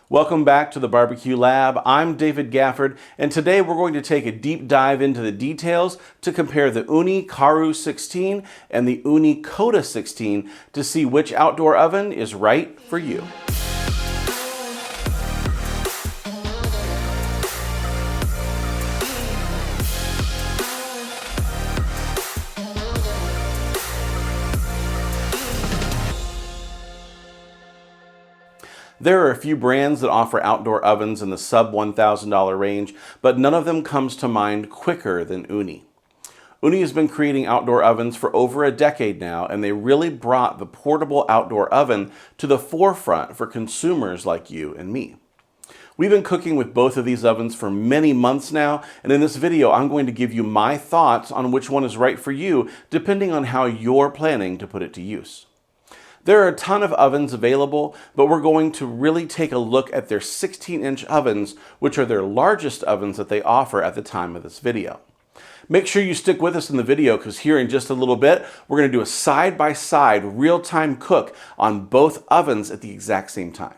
Welcome back to the Barbecue Lab. I'm David Gafford, and today we're going to take a deep dive into the details to compare the Ooni Karu 16 and the Ooni Koda 16 to see which outdoor oven is right for you. There are a few brands that offer outdoor ovens in the sub $1,000 range, but none of them comes to mind quicker than Ooni. Ooni has been creating outdoor ovens for over a decade now, and they really brought the portable outdoor oven to the forefront for consumers like you and me. We've been cooking with both of these ovens for many months now, and in this video I'm going to give you my thoughts on which one is right for you, depending on how you're planning to put it to use. There are a ton of ovens available, but we're going to really take a look at their 16-inch ovens, which are their largest ovens that they offer at the time of this video. Make sure you stick with us in the video because here in just a little bit, we're going to do a side-by-side real-time cook on both ovens at the exact same time.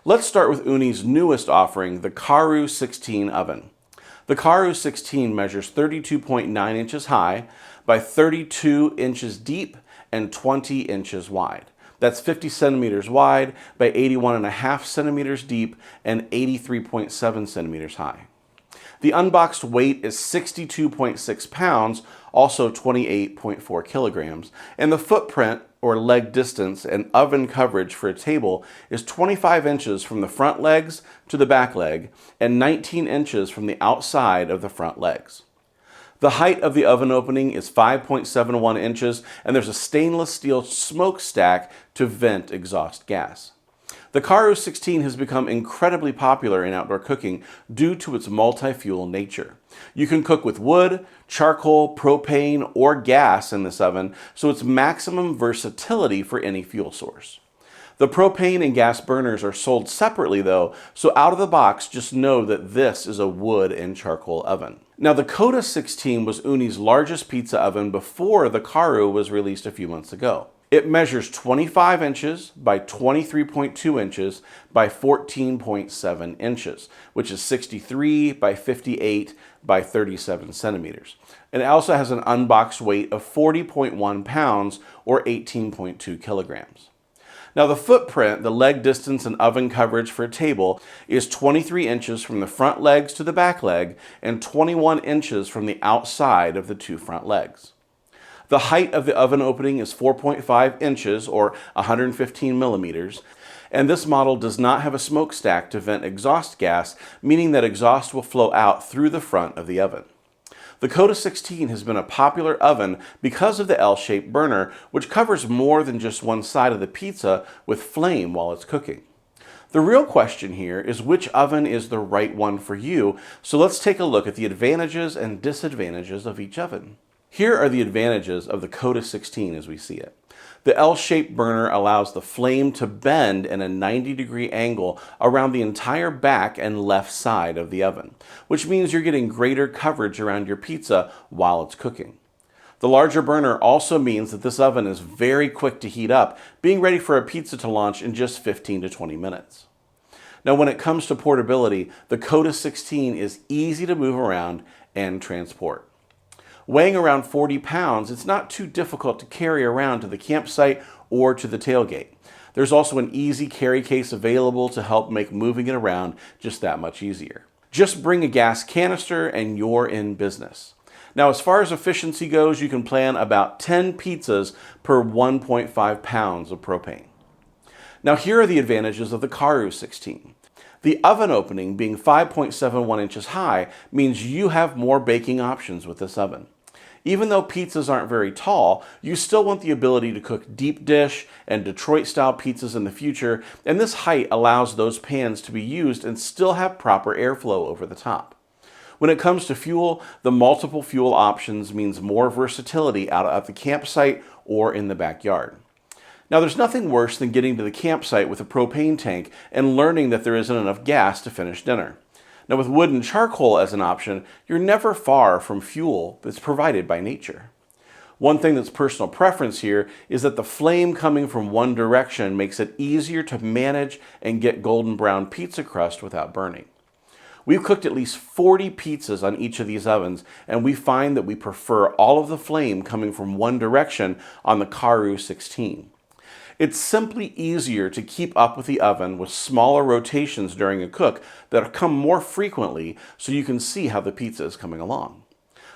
Let's start with Ooni's newest offering, the Karu 16 oven. The Karu 16 measures 32.9 inches high by 32 inches deep and 20 inches wide. That's 50 centimeters wide by 81.5 centimeters deep and 83.7 centimeters high. The unboxed weight is 62.6 pounds, also 28.4 kilograms, and the footprint, or leg distance, and oven coverage for a table is 25 inches from the front legs to the back leg and 19 inches from the outside of the front legs. The height of the oven opening is 5.71 inches, and there's a stainless steel smokestack to vent exhaust gas. The Karu 16 has become incredibly popular in outdoor cooking due to its multi-fuel nature. You can cook with wood, charcoal, propane, or gas in this oven, so it's maximum versatility for any fuel source. The propane and gas burners are sold separately though, so out of the box just know that this is a wood and charcoal oven. Now the Koda 16 was Ooni's largest pizza oven before the Karu was released a few months ago. It measures 25 inches by 23.2 inches by 14.7 inches, which is 63 by 58 by 37 centimeters. And it also has an unboxed weight of 40.1 pounds or 18.2 kilograms. Now the footprint, the leg distance and oven coverage for a table is 23 inches from the front legs to the back leg and 21 inches from the outside of the two front legs. The height of the oven opening is 4.5 inches or 115 millimeters, and this model does not have a smokestack to vent exhaust gas, meaning that exhaust will flow out through the front of the oven. The Koda 16 has been a popular oven because of the L-shaped burner, which covers more than just one side of the pizza with flame while it's cooking. The real question here is which oven is the right one for you, so let's take a look at the advantages and disadvantages of each oven. Here are the advantages of the Koda 16 as we see it. The L-shaped burner allows the flame to bend in a 90-degree angle around the entire back and left side of the oven, which means you're getting greater coverage around your pizza while it's cooking. The larger burner also means that this oven is very quick to heat up, being ready for a pizza to launch in just 15 to 20 minutes. Now when it comes to portability, the Koda 16 is easy to move around and transport. Weighing around 40 pounds, it's not too difficult to carry around to the campsite or to the tailgate. There's also an easy carry case available to help make moving it around just that much easier. Just bring a gas canister and you're in business. Now, as far as efficiency goes, you can plan about 10 pizzas per 1.5 pounds of propane. Now, here are the advantages of the Karu 16. The oven opening being 5.71 inches high means you have more baking options with this oven. Even though pizzas aren't very tall, you still want the ability to cook deep dish and Detroit-style pizzas in the future, and this height allows those pans to be used and still have proper airflow over the top. When it comes to fuel, the multiple fuel options means more versatility out at the campsite or in the backyard. Now, there's nothing worse than getting to the campsite with a propane tank and learning that there isn't enough gas to finish dinner. Now, with wood and charcoal as an option, you're never far from fuel that's provided by nature. One thing that's personal preference here is that the flame coming from one direction makes it easier to manage and get golden brown pizza crust without burning. We've cooked at least 40 pizzas on each of these ovens, and we find that we prefer all of the flame coming from one direction on the Karu 16. It's simply easier to keep up with the oven with smaller rotations during a cook that come more frequently so you can see how the pizza is coming along.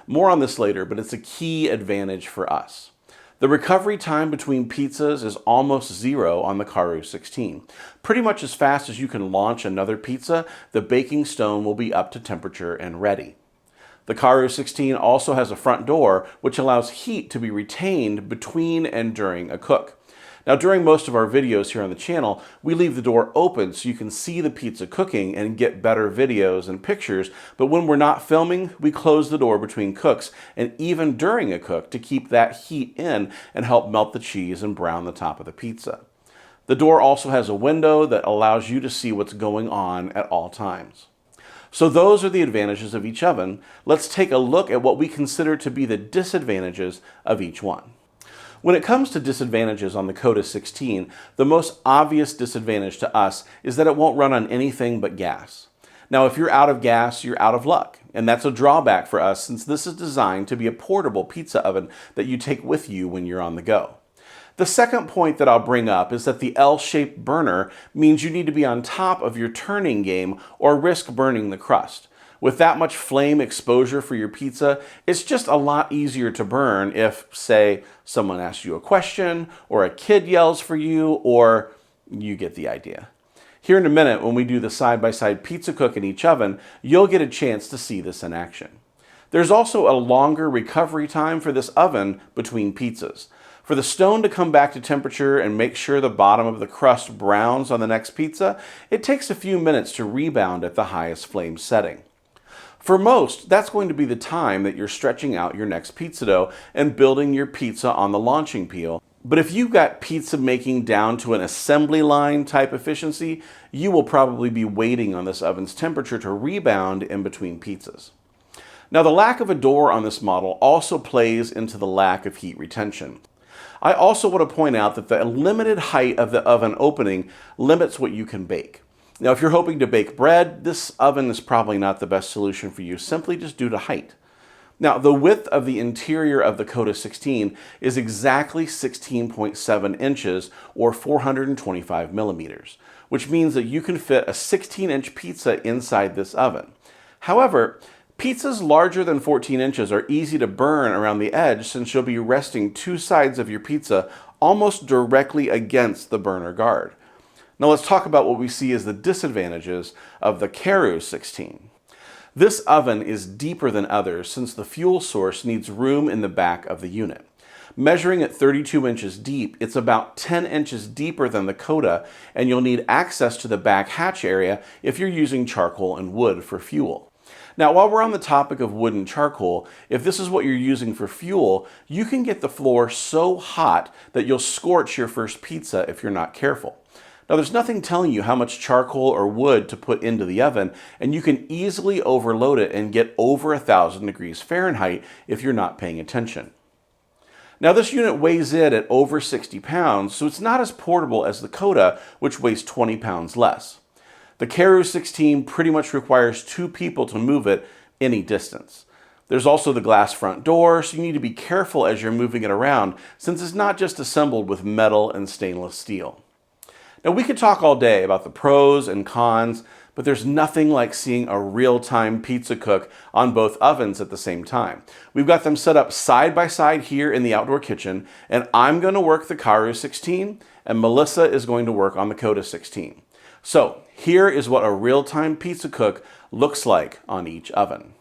More on this later, but it's a key advantage for us. The recovery time between pizzas is almost zero on the Karu 16. Pretty much as fast as you can launch another pizza, the baking stone will be up to temperature and ready. The Karu 16 also has a front door, which allows heat to be retained between and during a cook. Now, during most of our videos here on the channel, we leave the door open so you can see the pizza cooking and get better videos and pictures, but when we're not filming, we close the door between cooks and even during a cook to keep that heat in and help melt the cheese and brown the top of the pizza. The door also has a window that allows you to see what's going on at all times. So those are the advantages of each oven. Let's take a look at what we consider to be the disadvantages of each one. When it comes to disadvantages on the Koda 16, the most obvious disadvantage to us is that it won't run on anything but gas. Now, if you're out of gas, you're out of luck, and that's a drawback for us since this is designed to be a portable pizza oven that you take with you when you're on the go. The second point that I'll bring up is that the L-shaped burner means you need to be on top of your turning game or risk burning the crust. With that much flame exposure for your pizza, it's just a lot easier to burn if, say, someone asks you a question, or a kid yells for you, or you get the idea. Here in a minute, when we do the side-by-side pizza cook in each oven, you'll get a chance to see this in action. There's also a longer recovery time for this oven between pizzas. For the stone to come back to temperature and make sure the bottom of the crust browns on the next pizza, it takes a few minutes to rebound at the highest flame setting. For most, that's going to be the time that you're stretching out your next pizza dough and building your pizza on the launching peel. But if you've got pizza making down to an assembly line type efficiency, you will probably be waiting on this oven's temperature to rebound in between pizzas. Now, the lack of a door on this model also plays into the lack of heat retention. I also want to point out that the limited height of the oven opening limits what you can bake. Now, if you're hoping to bake bread, this oven is probably not the best solution for you, simply just due to height. Now, the width of the interior of the Koda 16 is exactly 16.7 inches or 425 millimeters, which means that you can fit a 16-inch pizza inside this oven. However, pizzas larger than 14 inches are easy to burn around the edge since you'll be resting two sides of your pizza almost directly against the burner guard. Now let's talk about what we see as the disadvantages of the Karu 16. This oven is deeper than others since the fuel source needs room in the back of the unit. Measuring at 32 inches deep, it's about 10 inches deeper than the Koda, and you'll need access to the back hatch area if you're using charcoal and wood for fuel. Now, while we're on the topic of wood and charcoal, if this is what you're using for fuel, you can get the floor so hot that you'll scorch your first pizza if you're not careful. Now, there's nothing telling you how much charcoal or wood to put into the oven, and you can easily overload it and get over 1,000 degrees Fahrenheit if you're not paying attention. Now, this unit weighs in at over 60 pounds, so it's not as portable as the Koda, which weighs 20 pounds less. The Karu 16 pretty much requires two people to move it any distance. There's also the glass front door, so you need to be careful as you're moving it around, since it's not just assembled with metal and stainless steel. Now, we could talk all day about the pros and cons, but there's nothing like seeing a real-time pizza cook on both ovens at the same time. We've got them set up side by side here in the outdoor kitchen, and I'm going to work the Karu 16, and Melissa is going to work on the Koda 16. So, here is what a real-time pizza cook looks like on each oven.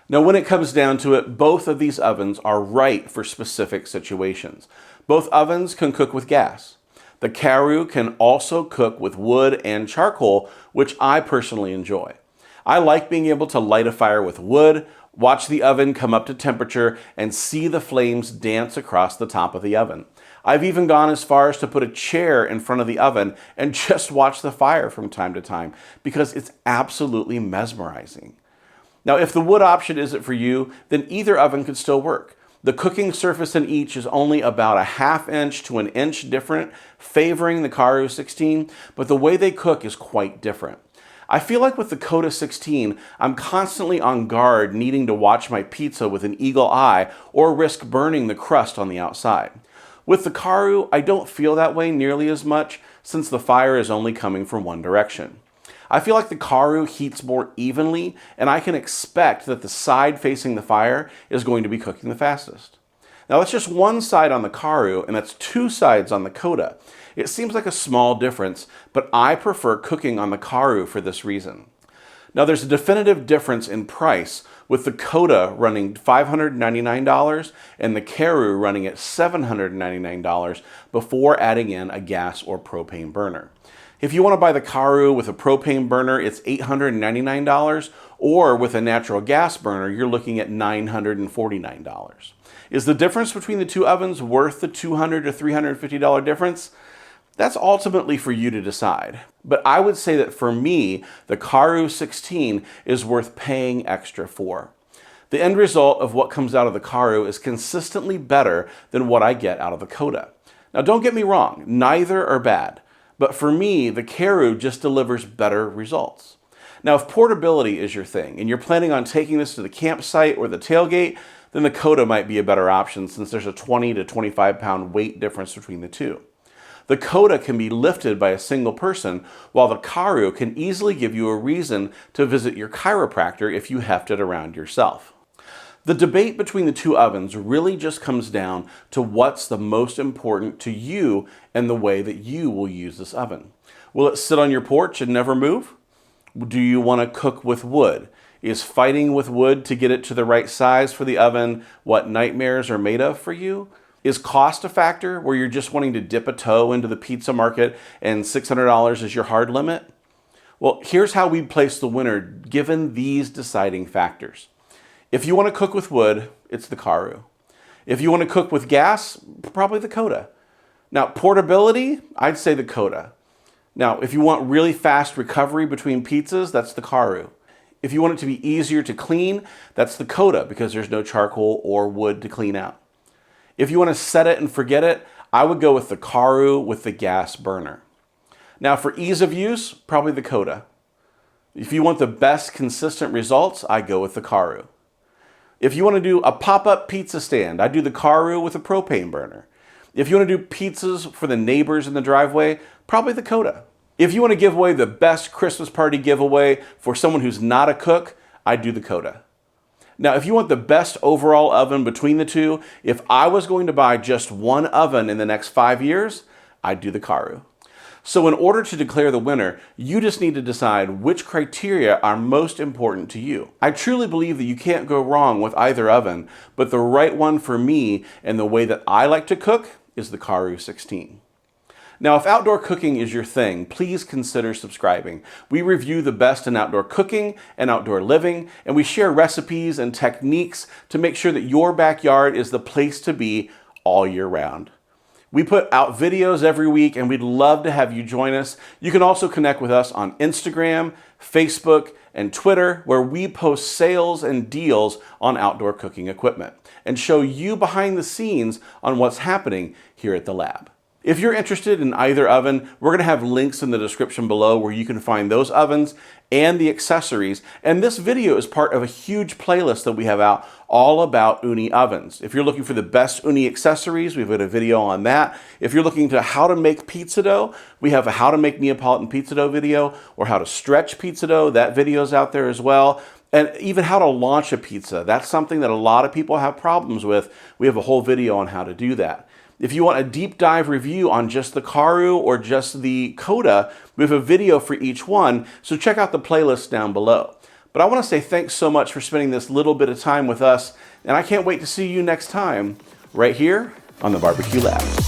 Now, when it comes down to it, both of these ovens are right for specific situations. Both ovens can cook with gas. The Karu can also cook with wood and charcoal, which I personally enjoy. I like being able to light a fire with wood, watch the oven come up to temperature, and see the flames dance across the top of the oven. I've even gone as far as to put a chair in front of the oven and just watch the fire from time to time because it's absolutely mesmerizing. Now, if the wood option isn't for you, then either oven could still work. The cooking surface in each is only about a ½ inch to an inch different, favoring the Karu 16, but the way they cook is quite different. I feel like with the Koda 16, I'm constantly on guard needing to watch my pizza with an eagle eye or risk burning the crust on the outside. With the Karu, I don't feel that way nearly as much since the fire is only coming from one direction. I feel like the Karu heats more evenly, and I can expect that the side facing the fire is going to be cooking the fastest. Now that's just one side on the Karu, and that's two sides on the Koda. It seems like a small difference, but I prefer cooking on the Karu for this reason. Now there's a definitive difference in price, with the Koda running $599 and the Karu running at $799 before adding in a gas or propane burner. If you want to buy the Karu with a propane burner, it's $899, or with a natural gas burner, you're looking at $949. Is the difference between the two ovens worth the $200 to $350 difference? That's ultimately for you to decide. But I would say that for me, the Karu 16 is worth paying extra for. The end result of what comes out of the Karu is consistently better than what I get out of the Koda. Now don't get me wrong, neither are bad. But for me, the Karu just delivers better results. Now, if portability is your thing and you're planning on taking this to the campsite or the tailgate, then the Koda might be a better option since there's a 20 to 25 pound weight difference between the two. The Koda can be lifted by a single person, while the Karu can easily give you a reason to visit your chiropractor if you heft it around yourself. The debate between the two ovens really just comes down to what's the most important to you and the way that you will use this oven. Will it sit on your porch and never move? Do you want to cook with wood? Is fighting with wood to get it to the right size for the oven what nightmares are made of for you? Is cost a factor where you're just wanting to dip a toe into the pizza market and $600 is your hard limit? Well, here's how we place the winner given these deciding factors. If you want to cook with wood, it's the Karu. If you want to cook with gas, probably the Koda. Now, portability, I'd say the Koda. Now, if you want really fast recovery between pizzas, that's the Karu. If you want it to be easier to clean, that's the Koda because there's no charcoal or wood to clean out. If you want to set it and forget it, I would go with the Karu with the gas burner. Now, for ease of use, probably the Koda. If you want the best consistent results, I go with the Karu. If you want to do a pop-up pizza stand, I do the Karu with a propane burner. If you want to do pizzas for the neighbors in the driveway, probably the Koda. If you want to give away the best Christmas party giveaway for someone who's not a cook, I do the Koda. Now, if you want the best overall oven between the two, if I was going to buy just one oven in the next 5 years, I'd do the Karu. So in order to declare the winner, you just need to decide which criteria are most important to you. I truly believe that you can't go wrong with either oven, but the right one for me and the way that I like to cook is the Karu 16. Now, if outdoor cooking is your thing, please consider subscribing. We review the best in outdoor cooking and outdoor living, and we share recipes and techniques to make sure that your backyard is the place to be all year round. We put out videos every week, and we'd love to have you join us. You can also connect with us on Instagram, Facebook, and Twitter, where we post sales and deals on outdoor cooking equipment and show you behind the scenes on what's happening here at the lab. If you're interested in either oven, we're going to have links in the description below where you can find those ovens and the accessories. And this video is part of a huge playlist that we have out all about Ooni ovens. If you're looking for the best Ooni accessories, we've got a video on that. If you're looking to how to make pizza dough, we have a how to make Neapolitan pizza dough video, or how to stretch pizza dough. That video's out there as well. And even how to launch a pizza. That's something that a lot of people have problems with. We have a whole video on how to do that. If you want a deep dive review on just the Karu or just the Koda, we have a video for each one, so check out the playlist down below. But I want to say thanks so much for spending this little bit of time with us, and I can't wait to see you next time right here on the Barbecue Lab.